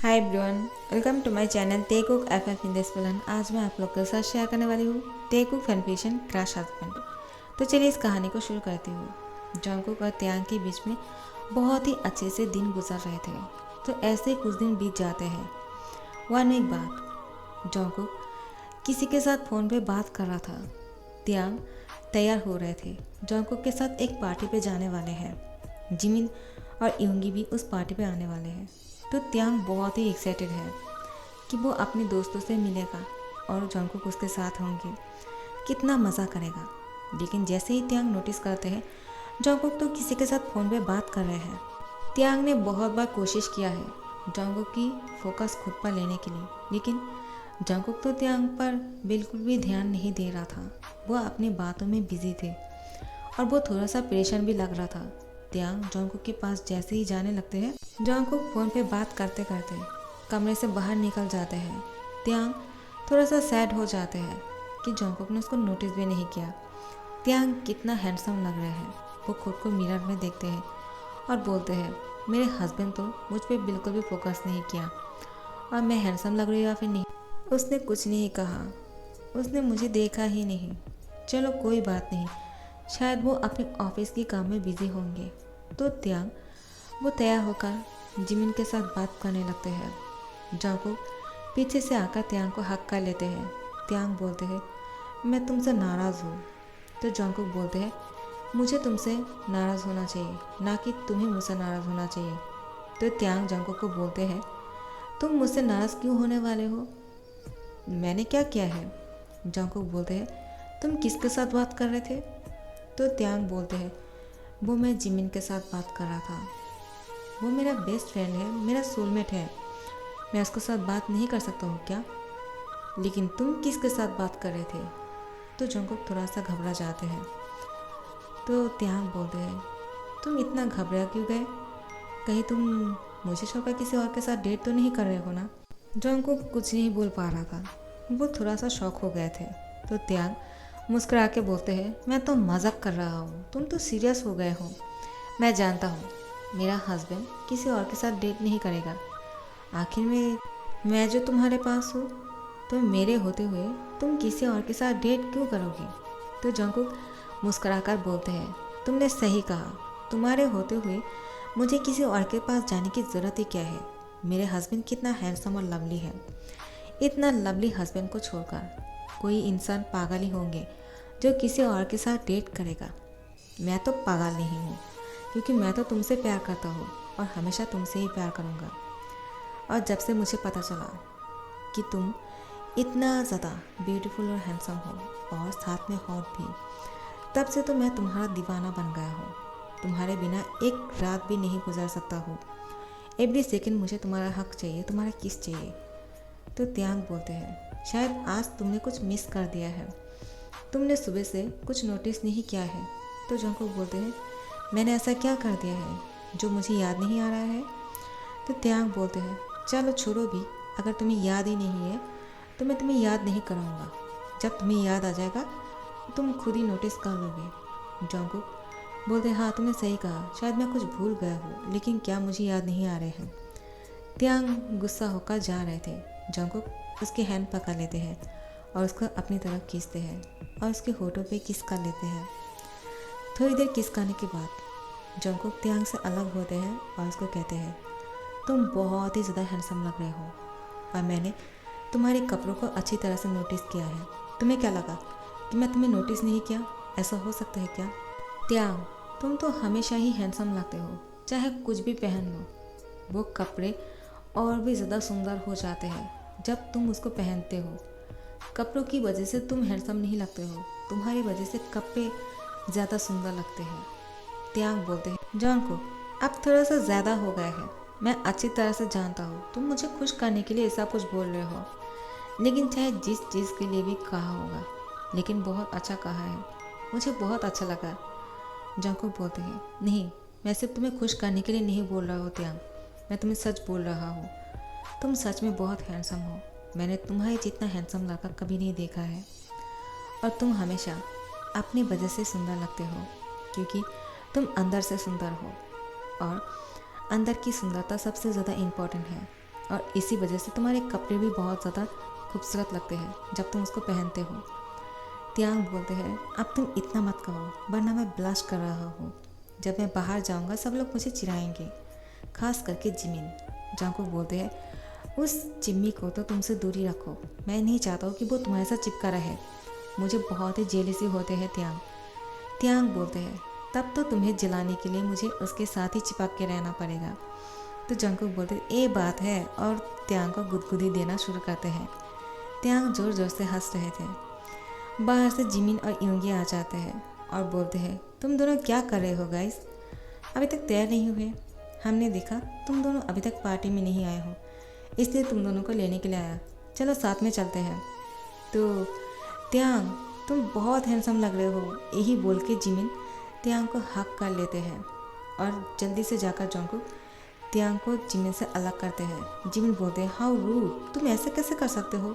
Hi everyone, welcome to my channel टेकुक FF in this film. आज मैं आप लोग के साथ शेयर करने वाली हूँ टेकुक फैनफिक्शन क्रश हस्बैंड। तो चलिए इस कहानी को शुरू करती हूँ। जंगकुक और त्यांग के बीच में बहुत ही अच्छे से दिन गुजर रहे थे। तो ऐसे ही कुछ दिन बीत जाते हैं। वन वीक बाद जंगकुक किसी के साथ फ़ोन पे बात कर रहा था। त्यांग तैयार हो रहे थे। जंगकुक के साथ एक पार्टी पे जाने वाले हैं। जिमिन और यूंगी भी उस पार्टी पे आने वाले हैं। तो त्यांग बहुत ही एक्साइटेड है कि वो अपने दोस्तों से मिलेगा और जंगकुक उसके साथ होंगे। कितना मज़ा करेगा। लेकिन जैसे ही त्यांग नोटिस करते हैं जंगकुक तो किसी के साथ फ़ोन पे बात कर रहे हैं। त्यांग ने बहुत बार कोशिश किया है जंगकुक की फोकस खुद पर लेने के लिए, लेकिन जंगकुक तो त्यांग पर बिल्कुल भी ध्यान नहीं दे रहा था। वो अपनी बातों में बिजी थे और वो थोड़ा सा परेशान भी लग रहा था। त्यांग जंगकुक के पास जैसे ही जाने लगते हैं जंगकुक फ़ोन पे बात करते करते कमरे से बाहर निकल जाते हैं। त्यांग थोड़ा सा सैड हो जाते हैं कि जंगकुक ने उसको नोटिस भी नहीं किया। त्यांग कितना हैंडसम लग रहे हैं। वो खुद को मिरर में देखते हैं और बोलते हैं मेरे हस्बैंड तो मुझ पर बिल्कुल भी फोकस नहीं किया और मैं हैंडसम लग रही हूँ या फिर नहीं। उसने कुछ नहीं कहा, उसने मुझे देखा ही नहीं। चलो कोई बात नहीं, शायद वो अपने ऑफिस के काम में बिजी होंगे। तो त्यांग वो तैयार होकर जिमिन के साथ बात करने लगते हैं। जंगकुक पीछे से आकर त्यांग को हक कर लेते हैं। त्यांग बोलते हैं मैं तुमसे नाराज़ हूँ। तो जंगकुक बोलते हैं मुझे तुमसे नाराज़ होना चाहिए, ना कि तुम्हें मुझसे नाराज़ होना चाहिए। तो त्यांग जंगकुक को बोलते हैं तुम मुझसे नाराज़ क्यों होने वाले हो, मैंने क्या किया है। जंगकुक बोलते हैं तुम किसके साथ बात कर रहे थे। तो त्यांग बोलते हैं वो मैं जिमिन के साथ बात कर रहा था। वो मेरा बेस्ट फ्रेंड है, मेरा सोलमेट है, मैं उसके साथ बात नहीं कर सकता हूँ क्या। लेकिन तुम किसके साथ बात कर रहे थे। तो जंगकुक थोड़ा सा घबरा जाते हैं। तो त्यांग बोलते हैं तुम इतना घबरा क्यों गए, कहीं तुम मुझे छोड़कर किसी और के साथ डेट तो नहीं कर रहे हो ना। जंगकुक कुछ नहीं बोल पा रहा था, वो थोड़ा सा शॉक हो गए थे। तो त्यांग मुस्कुरा के बोलते हैं मैं तो मजाक कर रहा हूँ, तुम तो सीरियस हो गए हो। मैं जानता हूँ मेरा हस्बैंड किसी और के साथ डेट नहीं करेगा, आखिर में मैं जो तुम्हारे पास हूँ, तो मेरे होते हुए तुम किसी और के साथ डेट क्यों करोगे। तो जंगकुक मुस्कुराकर बोलते हैं तुमने सही कहा, तुम्हारे होते हुए मुझे किसी और के पास जाने की ज़रूरत ही क्या है। मेरे हस्बैंड कितना हैंडसम और लवली है, इतना लवली हस्बैंड को छोड़कर कोई इंसान पागल ही होंगे जो किसी और के साथ डेट करेगा। मैं तो पागल नहीं हूँ, क्योंकि मैं तो तुमसे प्यार करता हूँ और हमेशा तुमसे ही प्यार करूँगा। और जब से मुझे पता चला कि तुम इतना ज़्यादा ब्यूटीफुल और हैंडसम हो और साथ में हॉट भी, तब से तो मैं तुम्हारा दीवाना बन गया हूँ। तुम्हारे बिना एक रात भी नहीं गुजर सकता हूँ। एवरी सेकंड मुझे तुम्हारा हक चाहिए, तुम्हारा किस चाहिए। तो त्यांग बोलते हैं शायद आज तुमने कुछ मिस कर दिया है, तुमने सुबह से कुछ नोटिस नहीं किया है। तो जंगकुक बोलते हैं मैंने ऐसा क्या कर दिया है जो मुझे याद नहीं आ रहा है। तो त्यांग बोलते हैं चलो छोड़ो भी, अगर तुम्हें याद ही नहीं है तो मैं तुम्हें याद नहीं कराऊंगा। जब तुम्हें याद आ जाएगा तुम खुद ही नोटिस कर लोगे। जंगकुक बोलते हैं हाँ तुमने सही कहा, शायद मैं कुछ भूल गया हूँ, लेकिन क्या मुझे याद नहीं आ रहे हैं। त्यांग गुस्सा होकर जा रहे थे। जंगकुक उसके हैंड पकड़ लेते हैं और उसको अपनी तरफ खींचते हैं और उसके होठों पे किस कर लेते हैं। थोड़ी देर किस करने के बाद जंगकुक त्यांग से अलग होते हैं और उसको कहते हैं तुम बहुत ही ज़्यादा हैंडसम लग रहे हो और मैंने तुम्हारे कपड़ों को अच्छी तरह से नोटिस किया है। तुम्हें क्या लगा कि मैं तुम्हें नोटिस नहीं किया, ऐसा हो सकता है क्या। त्यांग तुम तो हमेशा ही हैंडसम लगते हो, चाहे कुछ भी पहन लो। वो कपड़े और भी ज़्यादा सुंदर हो जाते हैं जब तुम उसको पहनते हो। कपड़ों की वजह से तुम हैंडसम नहीं लगते हो, तुम्हारी वजह से कपड़े ज़्यादा सुंदर लगते हैं। त्यांग बोलते हैं जंगकुक अब थोड़ा सा ज़्यादा हो गया है, मैं अच्छी तरह से जानता हूँ तुम मुझे खुश करने के लिए ऐसा कुछ बोल रहे हो, लेकिन चाहे जिस चीज़ के लिए भी कहा होगा, लेकिन बहुत अच्छा कहा है, मुझे बहुत अच्छा लगा। जंगकुक बोलते हैं नहीं, मैं सिर्फ तुम्हें खुश करने के लिए नहीं बोल रहा हूँ त्यांग, मैं तुम्हें सच बोल रहा हूँ। तुम सच में बहुत हैंडसम हो, मैंने तुम्हारे जितना हैंडसम लड़का कभी नहीं देखा है। और तुम हमेशा अपनी वजह से सुंदर लगते हो, क्योंकि तुम अंदर से सुंदर हो और अंदर की सुंदरता सबसे ज़्यादा इम्पोर्टेंट है। और इसी वजह से तुम्हारे कपड़े भी बहुत ज़्यादा खूबसूरत लगते हैं जब तुम उसको पहनते हो। त्यांग बोलते हैं, अब तुम इतना मत कहो वरना मैं ब्लश कर रहा हूँ। जब मैं बाहर जाऊँगा सब लोग मुझे चिढ़ाएंगे, खास करके जिमिन। जंगकुक बोलते हैं, उस चिम्मी को तो तुमसे दूरी रखो, मैं नहीं चाहता हूँ कि वो तुम्हारे साथ चिपका रहे, मुझे बहुत ही जेलसी होते हैं त्यांग। त्यांग बोलते हैं, तब तो तुम्हें जलाने के लिए मुझे उसके साथ ही चिपक के रहना पड़ेगा। तो जंगकुक बोलते हैं, ये बात है, और त्यांग को गुदगुदी देना शुरू करते हैं। त्यांग ज़ोर ज़ोर से हंस रहे थे। बाहर से जिमिन और योंगी आ जाते हैं और बोलते हैं, तुम दोनों क्या कर रहे हो गाइस, अभी तक तैयार नहीं हुए? हमने देखा तुम दोनों अभी तक पार्टी में नहीं आए हो, इसलिए तुम दोनों को लेने के लिए आया, चलो साथ में चलते हैं। तो त्यांग, तुम बहुत हैंडसम लग रहे हो, यही बोल के जिमिन त्यांग को हक कर लेते हैं और जल्दी से जाकर जंगकुक त्यांग को जिमिन से अलग करते हैं। जिमिन बोलते हैं, हाउ रूड, तुम ऐसे कैसे कर सकते हो,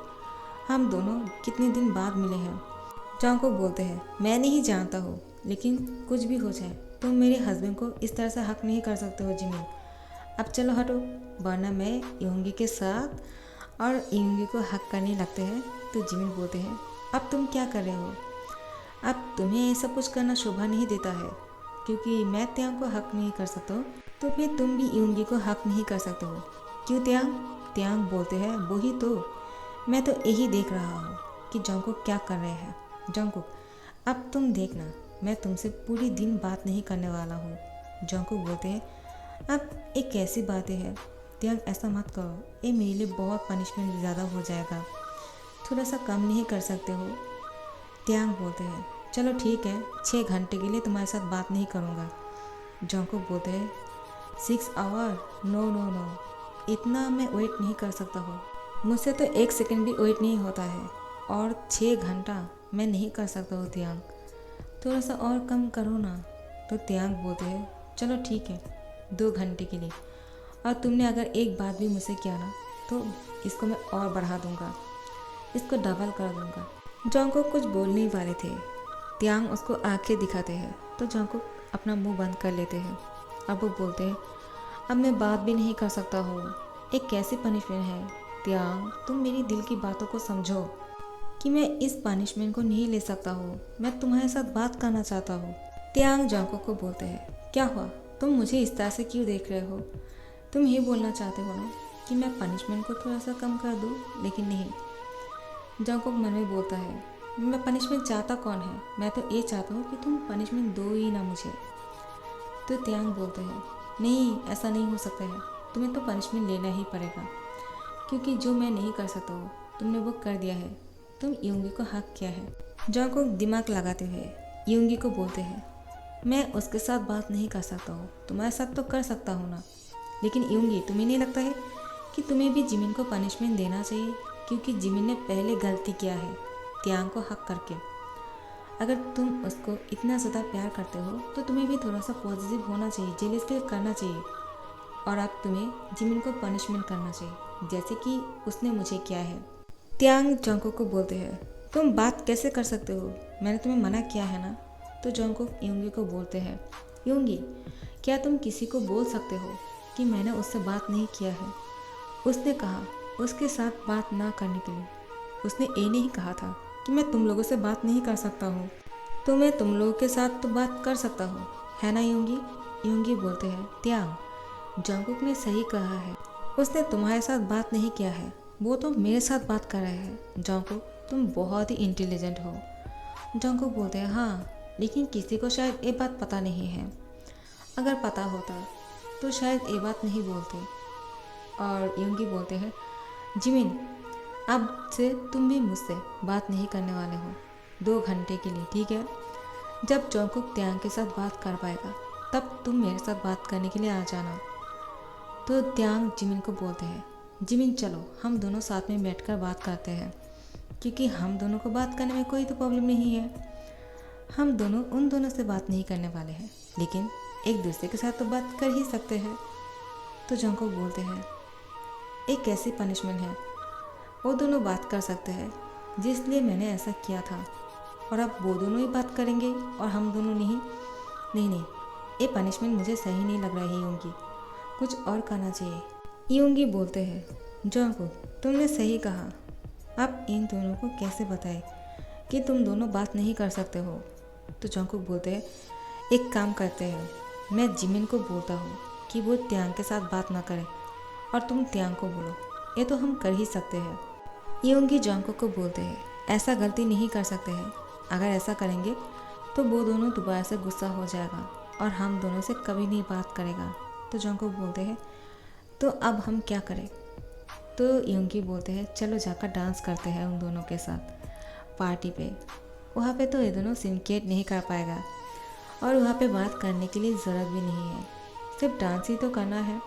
हम दोनों कितने दिन बाद मिले हैं। जंगकुक बोलते हैं, मैं नहीं जानता हूँ, लेकिन कुछ भी हो जाए तुम मेरे हस्बैंड को इस तरह से हक नहीं कर सकते हो जिमिन। अब चलो हटो, वरना मैं योंगी के साथ और योंगी को हक करने लगते हैं। तो जिमिन बोलते हैं, अब तुम क्या कर रहे हो, अब तुम्हें ये सब कुछ करना शोभा नहीं देता है, क्योंकि मैं त्यांग को हक नहीं कर सकता हूँ तो फिर तुम भी योंगी को हक नहीं कर सकते हो, क्यों त्यांग? त्यांग बोलते हैं, वही तो, मैं तो यही देख रहा हूँ कि जंगकुक क्या कर रहे हैं। जंगकुक, अब तुम देखना, मैं तुमसे पूरी दिन बात नहीं करने वाला हूँ। जंगकुक बोलते हैं, अब एक कैसी बातें हैं त्यांग, ऐसा मत करो, ये मेरे लिए बहुत पनिशमेंट ज़्यादा हो जाएगा, थोड़ा सा कम नहीं कर सकते हो? त्यांग बोलते हैं, चलो ठीक है, 6 घंटे के लिए तुम्हारे साथ बात नहीं करूँगा। जंगकुक बोलते हैं, 6 आवर, नो नो नो, इतना मैं वेट नहीं कर सकता हूँ, मुझसे तो 1 सेकंड भी वेट नहीं होता है, और 6 घंटा मैं नहीं कर सकता हूँ त्यांग, थोड़ा सा और कम करो ना। तो त्यांग बोलते हैं, चलो ठीक है, 2 घंटे के लिए, और तुमने अगर एक बात भी मुझसे किया ना तो इसको मैं और बढ़ा दूँगा, इसको डबल कर दूँगा। जंगकुक कुछ बोल नहीं पा रहे थे, त्यांग उसको आंखें दिखाते हैं तो जंगकुक अपना मुंह बंद कर लेते हैं। अब वो बोलते हैं, अब मैं बात भी नहीं कर सकता हूँ, एक कैसी पनिशमेंट है त्यांग, तुम मेरी दिल की बातों को समझो कि मैं इस पनिशमेंट को नहीं ले सकता हूँ, मैं तुम्हारे साथ बात करना चाहता हूँ। त्यांग जंगकुक को बोलते हैं, क्या हुआ, तुम मुझे इस तरह से क्यों देख रहे हो, तुम ये बोलना चाहते हो ना कि मैं पनिशमेंट को थोड़ा सा कम कर दूँ, लेकिन नहीं। जंगकुक मन में बोलता है, मैं पनिशमेंट चाहता कौन है, मैं तो ये चाहता हूँ कि तुम पनिशमेंट दो ही ना मुझे। तो त्यांग बोलते हैं, नहीं ऐसा नहीं हो सकता है, तुम्हें तो पनिशमेंट लेना ही पड़ेगा, क्योंकि जो मैं नहीं कर सकता हूँ तुमने वो कर दिया है, तुम योंगी को हक किया है। जंगकुक दिमाग लगाते हुए योंगी को बोलते हैं, मैं उसके साथ बात नहीं कर सकता हूँ, तुम्हारे साथ तो कर सकता हूँ ना, लेकिन योंगी तुम्हें नहीं लगता है कि तुम्हें भी जिमिन को पनिशमेंट देना चाहिए, क्योंकि जिमिन ने पहले गलती किया है त्यांग को हक करके। अगर तुम उसको इतना ज़्यादा प्यार करते हो तो तुम्हें भी थोड़ा सा पॉजिटिव होना चाहिए, जेलस फील करना चाहिए, और अब तुम्हें जिमिन को पनिशमेंट करना चाहिए जैसे कि उसने मुझे किया है। त्यांग जंगकुक को बोलते हैं, तुम बात कैसे कर सकते हो, मैंने तुम्हें मना किया है ना। तो जंगकुक योंगी को बोलते हैं, योंगी क्या तुम किसी को बोल सकते हो कि मैंने उससे बात नहीं किया है, उसने कहा उसके साथ बात ना करने के लिए, उसने ये नहीं कहा था कि मैं तुम लोगों से बात नहीं कर सकता हूँ, तो मैं तुम लोगों के साथ तो बात कर सकता हूँ, है ना योंगी। योंगी बोलते हैं, त्यांग जंगकुक ने सही कहा है, उसने तुम्हारे साथ बात नहीं किया है, वो तो मेरे साथ बात कर रहे हैं। जंगकुक तुम बहुत ही इंटेलिजेंट हो। जंगकुक बोलते हैं, हाँ, लेकिन किसी को शायद ये बात पता नहीं है, अगर पता होता तो शायद ये बात नहीं बोलते। और योंगी बोलते हैं, जिमिन अब से तुम भी मुझसे बात नहीं करने वाले हो 2 घंटे के लिए, ठीक है। जब जंगकुक त्यांग के साथ बात कर पाएगा तब तुम मेरे साथ बात करने के लिए आ जाना। तो त्यांग जिमिन को बोलते हैं, जिमिन चलो हम दोनों साथ में बैठकर बात करते हैं, क्योंकि हम दोनों को बात करने में कोई तो प्रॉब्लम नहीं है, हम दोनों उन दोनों से बात नहीं करने वाले हैं, लेकिन एक दूसरे के साथ तो बात कर ही सकते हैं। तो जंगकुक बोलते हैं, एक कैसी पनिशमेंट है, वो दोनों बात कर सकते हैं जिसलिए मैंने ऐसा किया था, और अब वो दोनों ही बात करेंगे और हम दोनों नहीं। नहीं नहीं, ये पनिशमेंट मुझे सही नहीं लग रही है योंगी, कुछ और करना चाहिए। यूंगी बोलते हैं जॉन्गकुक तुमने सही कहा। आप इन दोनों को कैसे बताएं कि तुम दोनों बात नहीं कर सकते हो। तो जॉन्गकुक बोलते हैं एक काम करते हैं, मैं जिमिन को बोलता हूँ कि वो त्यांग के साथ बात ना करे और तुम त्यांग को बोलो, ये तो हम कर ही सकते हैं। यूंगी जॉन्गकुक को बोलते हैं ऐसा गलती नहीं कर सकते हैं, अगर ऐसा करेंगे तो वो दोनों दोबारा से गुस्सा हो जाएगा और हम दोनों से कभी नहीं बात करेगा। तो जॉन्गकुक बोलते हैं तो अब हम क्या करें। तो यूंगी बोलते हैं चलो जाकर डांस करते हैं उन दोनों के साथ पार्टी पे। वहाँ पे तो ये दोनों सिंडिकेट नहीं कर पाएगा और वहाँ पे बात करने के लिए ज़रूरत भी नहीं है, सिर्फ डांस ही तो करना है,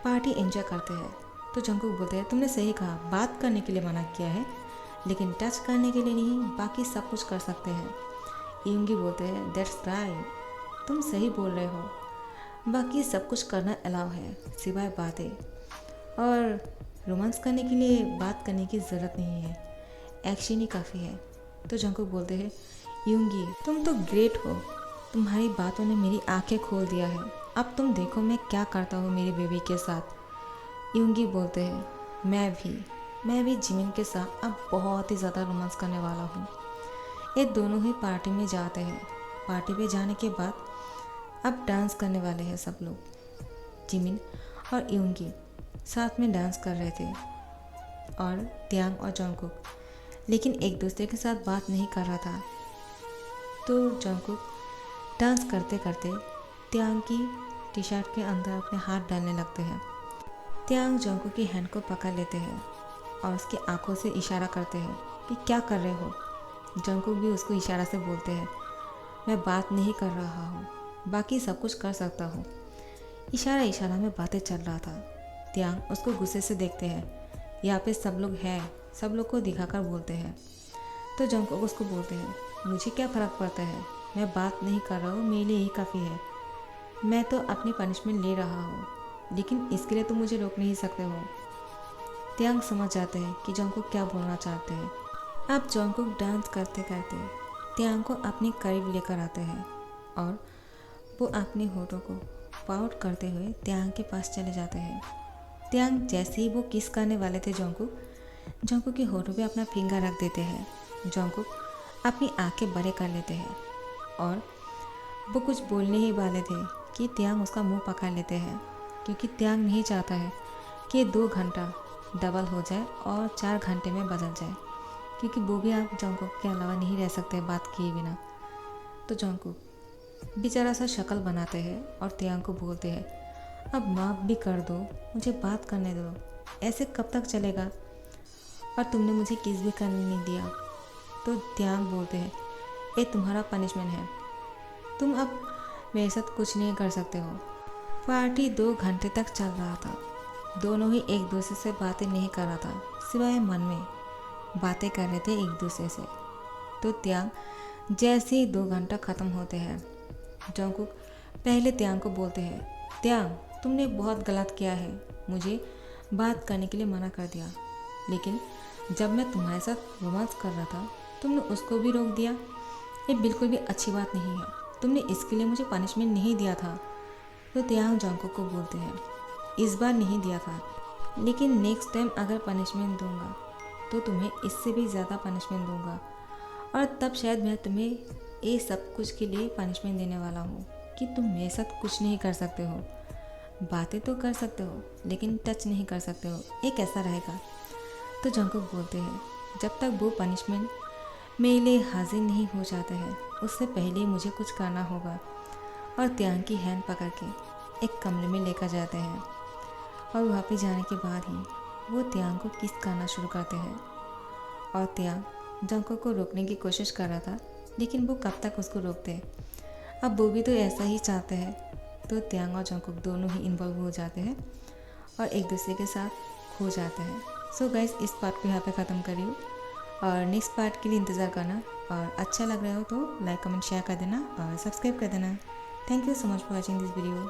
पार्टी एंजॉय करते हैं। तो जॉन्गकुक बोलते हैं तुमने सही कहा, बात करने के लिए मना किया है लेकिन टच करने के लिए नहीं, बाकी सब कुछ कर सकते हैं। यूंगी बोलते हैं दैट्स राइट, तुम सही बोल रहे हो, बाकी सब कुछ करना अलाउ है सिवाय बातें, और रोमांस करने के लिए बात करने की ज़रूरत नहीं है, एक्शन ही काफ़ी है। तो जॉन्गकुक बोलते हैं यूंगी तुम तो ग्रेट हो, तुम्हारी बातों ने मेरी आंखें खोल दिया है, अब तुम देखो मैं क्या करता हूँ मेरी बेबी के साथ। यूंगी बोलते हैं मैं भी जिमिन के साथ अब बहुत ही ज़्यादा रोमांस करने वाला हूँ। ये दोनों ही पार्टी में जाते हैं, पार्टी पे जाने के बाद अब डांस करने वाले हैं सब लोग। जिमिन और यूंगी साथ में डांस कर रहे थे और त्यांग और जॉन्गकुक, लेकिन एक दूसरे के साथ बात नहीं कर रहा था। तो जॉन्गकुक डांस करते करते त्यांग की टी शर्ट के अंदर अपने हाथ डालने लगते हैं। त्यांग जॉन्गकुक की हैंड को पकड़ लेते हैं और उसकी आंखों से इशारा करते हैं कि क्या कर रहे हो। जॉन्गकुक भी उसको इशारा से बोलते हैं मैं बात नहीं कर रहा हूँ, बाकी सब कुछ कर सकता हूँ। इशारा में बातें चल रहा था। त्यांग उसको गुस्से से देखते हैं, यहाँ पे सब लोग हैं, सब लोग को दिखाकर बोलते हैं। तो जॉन्गकुक उसको बोलते हैं मुझे क्या फ़र्क पड़ता है, मैं बात नहीं कर रहा हूँ, मेरे लिए यही काफ़ी है, मैं तो अपनी पनिशमेंट ले रहा हूँ, लेकिन इसके लिए तुम मुझे रोक नहीं सकते हो। त्यांग समझ जाते हैं कि जॉन्गकुक क्या बोलना चाहते हैं। अब जॉन्गकुक डांस करते करते त्यांग को अपने करीब लेकर आते हैं और वो अपने होठों को पाउट करते हुए त्यांग के पास चले जाते हैं। त्यांग जैसे ही वो किस करने वाले थे जॉन्गकुक के होठों पे अपना फिंगर रख देते हैं। जॉन्गकुक अपनी आंखें बड़े कर लेते हैं और वो कुछ बोलने ही वाले थे कि त्यांग उसका मुंह पकड़ लेते हैं, क्योंकि त्यांग नहीं चाहता है कि 2 घंटा डबल हो जाए और 4 घंटे में बदल जाए, क्योंकि वो भी आप जॉन्गकुक के अलावा नहीं रह सकते बात किए बिना। तो जॉन्गकुक बेचारा सा शक्ल बनाते हैं और त्यांग को बोलते हैं अब माफ़ भी कर दो, मुझे बात करने दो, ऐसे कब तक चलेगा, और तुमने मुझे किस भी करने नहीं दिया। तो त्यांग बोलते हैं ये तुम्हारा पनिशमेंट है, तुम अब मेरे साथ कुछ नहीं कर सकते हो। पार्टी 2 घंटे तक चल रहा था, दोनों ही एक दूसरे से बातें नहीं कर रहा था, सिवाय मन में बातें कर रहे थे एक दूसरे से। तो त्यांग जैसे ही 2 घंटा ख़त्म होते हैं, जॉन्गकुक पहले त्यांग को बोलते हैं त्यांग तुमने बहुत गलत किया है, मुझे बात करने के लिए मना कर दिया, लेकिन जब मैं तुम्हारे साथ रोमांस कर रहा था तुमने उसको भी रोक दिया, ये बिल्कुल भी अच्छी बात नहीं है, तुमने इसके लिए मुझे पनिशमेंट नहीं दिया था। तो त्यांग जॉन्गकुक को बोलते हैं इस बार नहीं दिया था, लेकिन नेक्स्ट टाइम अगर पनिशमेंट दूंगा तो तुम्हें इससे भी ज़्यादा पनिशमेंट दूंगा, और तब शायद मैं तुम्हें ये सब कुछ के लिए पनिशमेंट देने वाला हूँ कि तुम मेरे साथ कुछ नहीं कर सकते हो, बातें तो कर सकते हो लेकिन टच नहीं कर सकते हो, ये कैसा रहेगा। तो जॉन्गकुक बोलते हैं जब तक वो पनिशमेंट मेरे लिए हाजिर नहीं हो जाते हैं उससे पहले मुझे कुछ करना होगा, और त्यांग की हैंड पकड़ के एक कमरे में लेकर जाते हैं और वहाँ पे जाने के बाद ही वो त्यांग को किस करना शुरू करते हैं। और त्यांग जॉन्गकुक को रोकने की कोशिश कर रहा था, लेकिन वो कब तक उसको रोकते, अब वो भी तो ऐसा ही चाहते हैं। तो त्यांग और जॉन्गकुक दोनों ही इन्वॉल्व हो जाते हैं और एक दूसरे के साथ खो जाते हैं। सो गाइस इस पार्ट को यहाँ पे ख़त्म करिए और नेक्स्ट पार्ट के लिए इंतज़ार करना, और अच्छा लग रहा हो तो लाइक कमेंट शेयर कर देना और सब्सक्राइब कर देना। Thank you so much for watching this video.